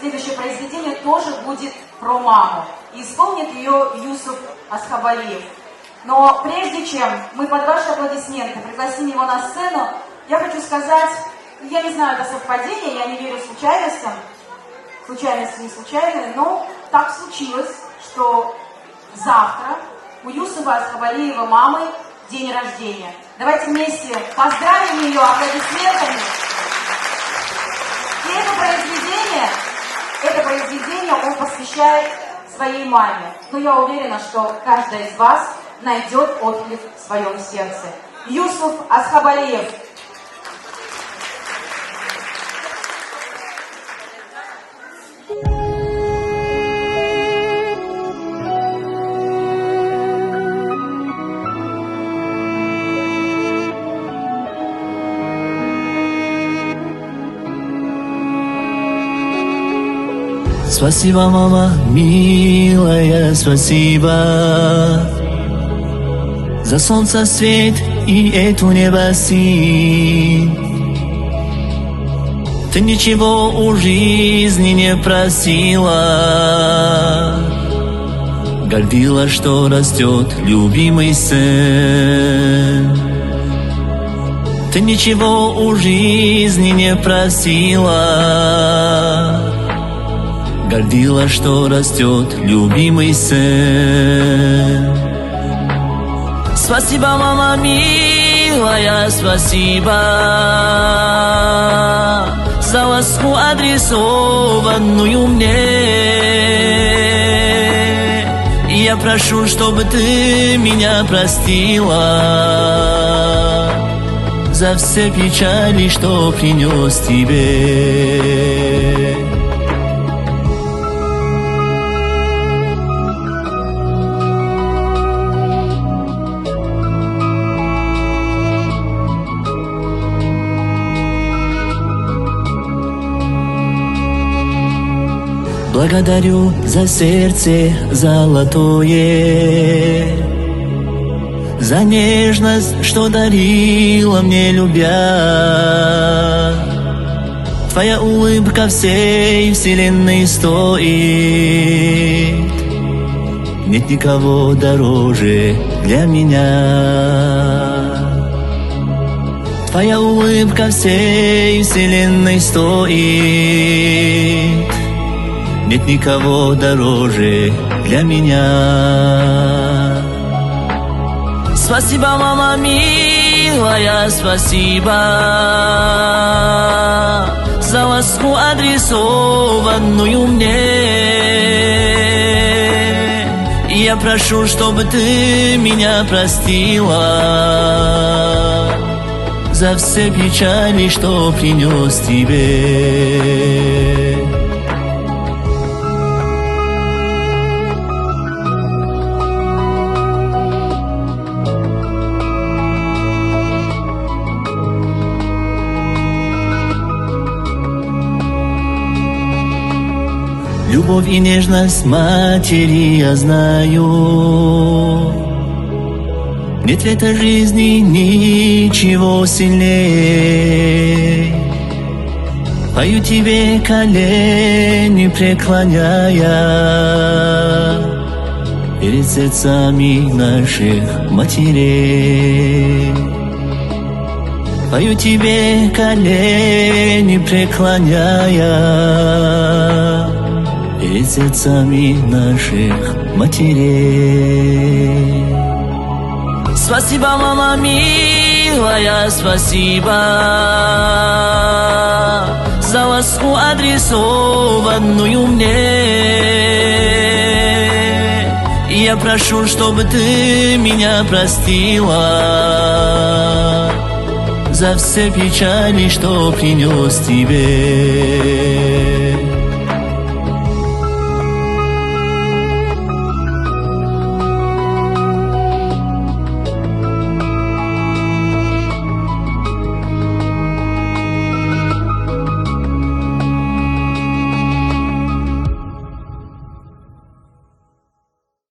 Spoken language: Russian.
следующее произведение тоже будет про маму. И исполнит ее Юсуф Асхабалиев. Но прежде чем мы под ваши аплодисменты пригласим его на сцену, я хочу сказать, я не знаю, это совпадение, я не верю случайностям, случайности не случайные, но так случилось, что завтра у Юсуфа Асхабалиева мамы день рождения. Давайте вместе поздравим ее аплодисментами. И это произведение он посвящает своей маме. Но я уверена, что каждая из вас найдет отклик в своем сердце. Юсуф Асхабалиев. Спасибо, мама, милая, спасибо за солнце, свет и эту небосвод. Ты ничего у жизни не просила, гордилась, что растет любимый сын. Ты ничего у жизни не просила, гордилась, что растет любимый сын. Спасибо, мама милая, спасибо за ласку, адресованную мне. И я прошу, чтобы ты меня простила за все печали, что принес тебе. Благодарю за сердце золотое, за нежность, что дарила мне, любя. Твоя улыбка всей вселенной стоит, нет никого дороже для меня. Твоя улыбка всей вселенной стоит, нет никого дороже для меня. Спасибо, мама милая, спасибо за ласку, адресованную мне. И я прошу, чтобы ты меня простила за все печали, что принес тебе. Любовь и нежность матери я знаю, нет в этой жизни ничего сильнее. Пою тебе, колени преклоняя перед сердцами наших матерей. Пою тебе, колени преклоняя перед сердцами наших матерей. Спасибо, мама милая, спасибо за ласку, адресованную мне. И я прошу, чтобы ты меня простила за все печали, что принес тебе.